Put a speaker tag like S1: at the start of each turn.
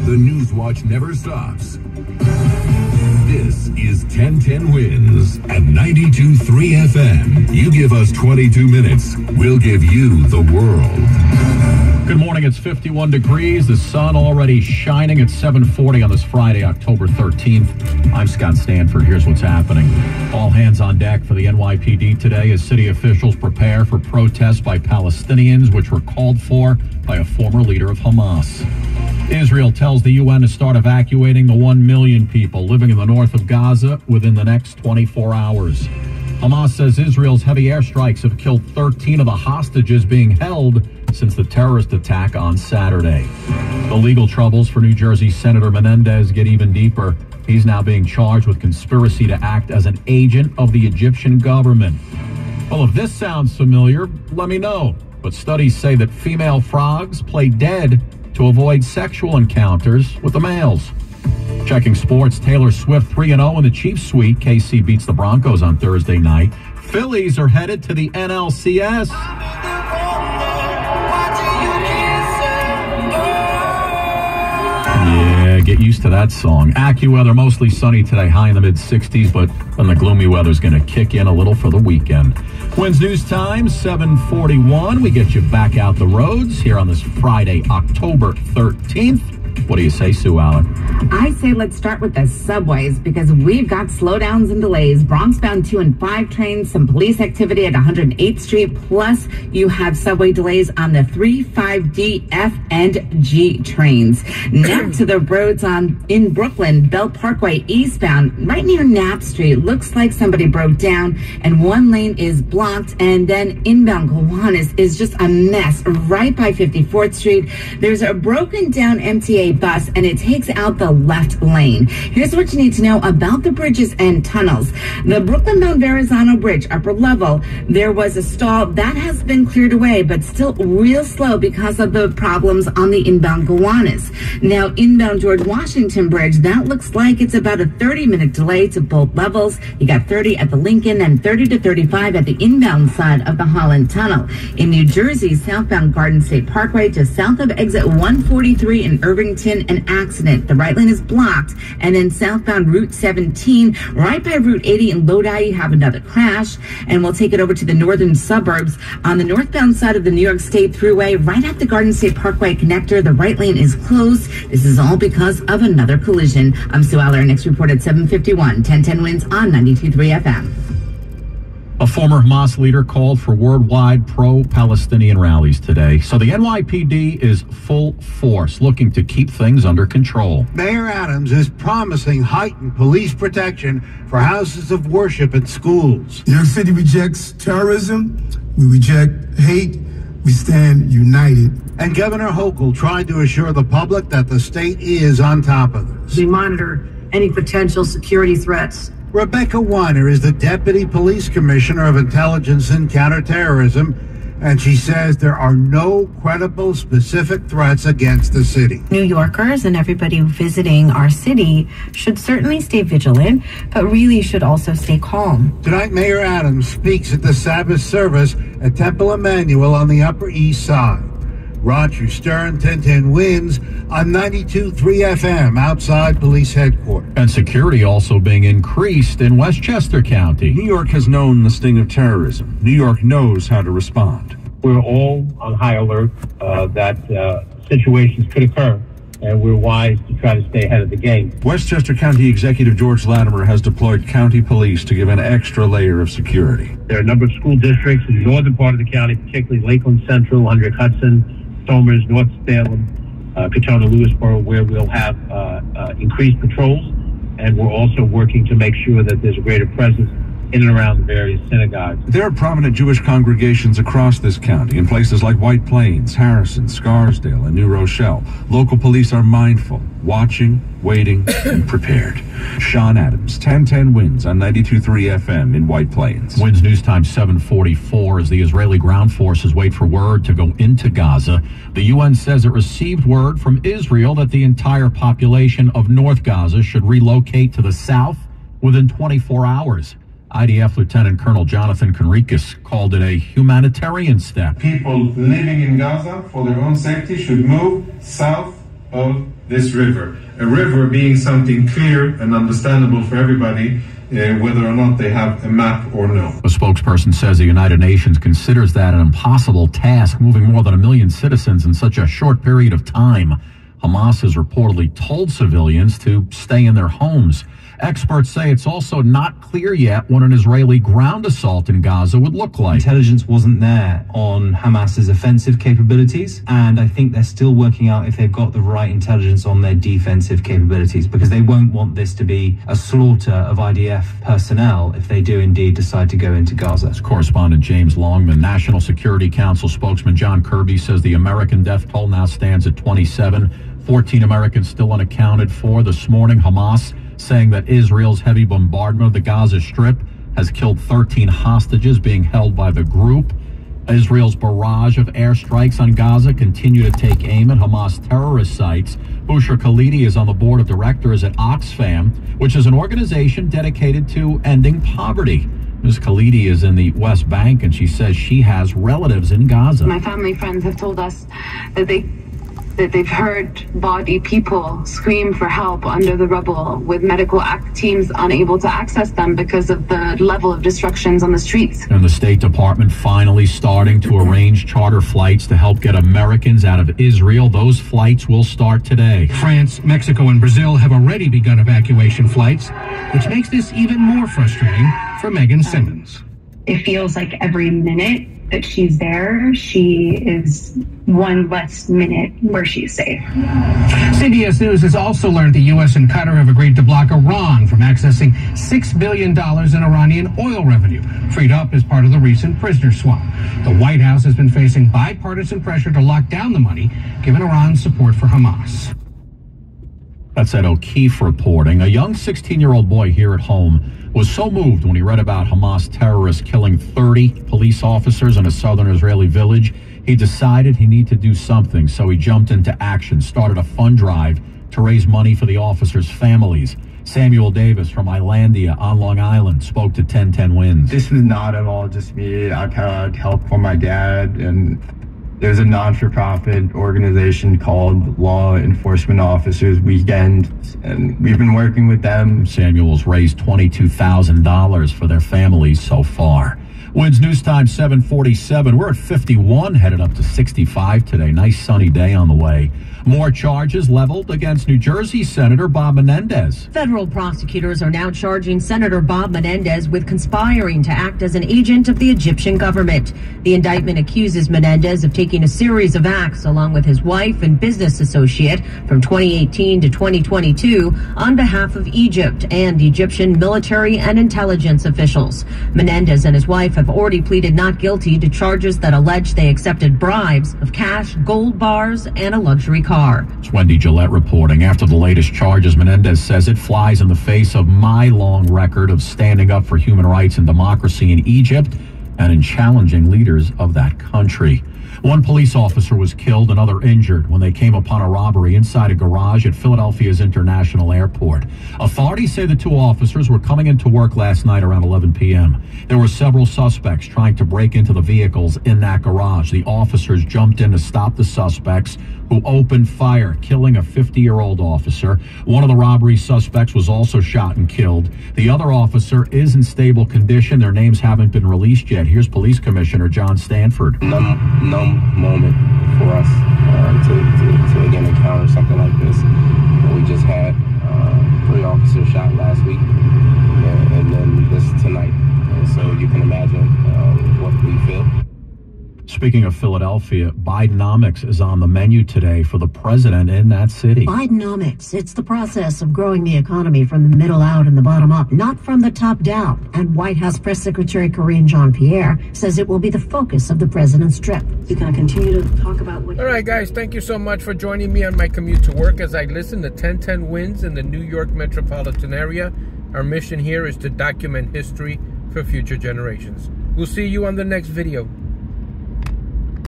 S1: The News Watch never stops. This is 1010 Wins at 92.3 FM. You give us 22 minutes, we'll give you the world.
S2: Good morning. It's 51 degrees. The sun already shining at 7:40 on this Friday, October 13th. I'm Scott Stanford. Here's what's happening. All hands on deck for the NYPD today as city officials prepare for protests by Palestinians, which were called for by a former leader of Hamas. Israel tells the UN to start evacuating the 1 million people living in the north of Gaza within the next 24 hours. Hamas says Israel's heavy airstrikes have killed 13 of the hostages being held since the terrorist attack on Saturday. The legal troubles for New Jersey Senator Menendez get even deeper. He's now being charged with conspiracy to act as an agent of the Egyptian government. Well, if this sounds familiar, let me know. But studies say that female frogs play dead to avoid sexual encounters with the males. Checking sports, Taylor Swift 3-0 in the Chiefs suite. KC beats the Broncos on Thursday night. Phillies are headed to the NLCS. Yeah, get used to that song. AccuWeather, mostly sunny today, high in the mid-60s, but then the gloomy weather's going to kick in a little for the weekend. Wins News Time, 7:41. We get you back out the roads here on this Friday, October 13th. What do you say, Sue Allen?
S3: I say let's start with the subways because we've got slowdowns and delays. Bronx-bound 2 and 5 trains, some police activity at 108th Street, plus you have subway delays on the 3, 5D, F, and G trains. Now to the roads in Brooklyn, Bell Parkway eastbound, right near Knapp Street. Looks like somebody broke down and one lane is blocked, and then inbound Gowanus is just a mess right by 54th Street. There's a broken down MTA bus and it takes out the left lane. Here's what you need to know about the bridges and tunnels. The Brooklyn-bound Verrazano Bridge, upper level, there was a stall that has been cleared away, but still real slow because of the problems on the inbound Gowanus. Now, inbound George Washington Bridge, that looks like it's about a 30-minute delay to both levels. You got 30 at the Lincoln and 30 to 35 at the inbound side of the Holland Tunnel. In New Jersey, southbound Garden State Parkway to south of exit 143 in Irvington, an accident. The right lane is blocked. And then southbound Route 17, right by Route 80 in Lodi, you have another crash. And we'll take it over to the northern suburbs. On the northbound side of the New York State Thruway, right at the Garden State Parkway connector, the right lane is closed. This is all because of another collision. I'm Sue Aller. Next report at 7:51. 1010 Wins on 92.3 FM.
S2: A former Hamas leader called for worldwide pro-Palestinian rallies today. So the NYPD is full force looking to keep things under control.
S4: Mayor Adams is promising heightened police protection for houses of worship and schools.
S5: New York City rejects terrorism. We reject hate. We stand united.
S4: And Governor Hochul tried to assure the public that the state is on top of this.
S6: We monitor any potential security threats.
S4: Rebecca Weiner is the Deputy Police Commissioner of Intelligence and Counterterrorism, and she says there are no credible specific threats against the city.
S7: New Yorkers and everybody visiting our city should certainly stay vigilant, but really should also stay calm.
S4: Tonight, Mayor Adams speaks at the Sabbath service at Temple Emmanuel on the Upper East Side. Roger Stern, 1010 Wins on 92.3 FM outside police headquarters.
S2: And security also being increased in Westchester County.
S8: New York has known the sting of terrorism. New York knows how to respond.
S9: We're all on high alert that situations could occur, and we're wise to try to stay ahead of the game.
S8: Westchester County Executive George Latimer has deployed county police to give an extra layer of security.
S9: There are a number of school districts in the northern part of the county, particularly Lakeland Central, Hendrick Hudson, Somers, North Salem, Katona, Lewisboro, where we'll have increased patrols, and we're also working to make sure that there's a greater presence in and around the various synagogues.
S8: There are prominent Jewish congregations across this county in places like White Plains, Harrison, Scarsdale, and New Rochelle. Local police are mindful, watching, waiting, and prepared. Sean Adams, 1010 Wins on 92.3 FM in White Plains.
S2: Wins News Time 7:44 as the Israeli ground forces wait for word to go into Gaza. The UN says it received word from Israel that the entire population of North Gaza should relocate to the south within 24 hours. IDF Lieutenant Colonel Jonathan Conricus called it a humanitarian step.
S10: People living in Gaza for their own safety should move south of this river. A river being something clear and understandable for everybody, whether or not they have a map or no.
S2: A spokesperson says the United Nations considers that an impossible task, moving more than 1 million citizens in such a short period of time. Hamas has reportedly told civilians to stay in their homes. Experts say it's also not clear yet what an Israeli ground assault in Gaza would look like.
S11: Intelligence wasn't there on Hamas's offensive capabilities, and I think they're still working out if they've got the right intelligence on their defensive capabilities, because they won't want this to be a slaughter of IDF personnel if they do indeed decide to go into Gaza.
S2: Correspondent James Longman. National Security Council spokesman John Kirby says the American death toll now stands at 27. 14 Americans still unaccounted for. This morning, Hamas saying that Israel's heavy bombardment of the Gaza Strip has killed 13 hostages being held by the group. Israel's barrage of airstrikes on Gaza continue to take aim at Hamas terrorist sites. Bushra Khalidi is on the board of directors at Oxfam, which is an organization dedicated to ending poverty. Ms. Khalidi is in the West Bank, and she says she has relatives in Gaza.
S12: My family friends have told us that they've heard body people scream for help under the rubble, with medical teams unable to access them because of the level of destructions on the streets.
S2: And the State Department finally starting to arrange charter flights to help get Americans out of Israel. Those flights will start today.
S13: France, Mexico, and Brazil have already begun evacuation flights, which makes this even more frustrating for Megan Simmons.
S14: It feels like every minute that she's there, she is one less minute where she's safe.
S13: CBS News has also learned the U.S. and Qatar have agreed to block Iran from accessing $6 billion in Iranian oil revenue, freed up as part of the recent prisoner swap. The White House has been facing bipartisan pressure to lock down the money, given Iran's support for Hamas.
S2: That's Ed O'Keefe reporting. A young 16-year-old boy here at home was so moved when he read about Hamas terrorists killing 30 police officers in a southern Israeli village. He decided he needed to do something, so he jumped into action, started a fund drive to raise money for the officers' families. Samuel Davis from Islandia on Long Island spoke to 1010 Wins.
S15: This was not at all just me. I had help from my dad, and there's a non-for-profit organization called Law Enforcement Officers Weekend, and we've been working with them.
S2: Samuel's raised $22,000 for their families so far. Wins News Time 7:47. We're at 51, headed up to 65 today. Nice sunny day on the way. More charges leveled against New Jersey Senator Bob Menendez.
S16: Federal prosecutors are now charging Senator Bob Menendez with conspiring to act as an agent of the Egyptian government. The indictment accuses Menendez of taking a series of acts along with his wife and business associate from 2018 to 2022 on behalf of Egypt and Egyptian military and intelligence officials. Menendez and his wife have already pleaded not guilty to charges that allege they accepted bribes of cash, gold bars, and a luxury car.
S2: It's Wendy Gillette reporting. After the latest charges, Menendez says it flies in the face of my long record of standing up for human rights and democracy in Egypt and in challenging leaders of that country. One police officer was killed, another injured when they came upon a robbery inside a garage at Philadelphia's International Airport. Authorities say the two officers were coming into work last night around 11 p.m. There were several suspects trying to break into the vehicles in that garage. The officers jumped in to stop the suspects, who opened fire, killing a 50-year-old officer. One of the robbery suspects was also shot and killed. The other officer is in stable condition. Their names haven't been released yet. Here's Police Commissioner John Stanford.
S17: Numb moment for us to again encounter something like this. We just had 3 officers shot last week, and then this tonight. And so you can imagine what we feel.
S2: Speaking of Philadelphia, Bidenomics is on the menu today for the president in that city.
S18: Bidenomics, it's the process of growing the economy from the middle out and the bottom up, not from the top down. And White House Press Secretary Karine Jean-Pierre says it will be the focus of the president's trip. You're going to continue to talk about what...
S19: All right, guys, thank you so much for joining me on my commute to work as I listen to 1010 Wins in the New York metropolitan area. Our mission here is to document history for future generations. We'll see you on the next video.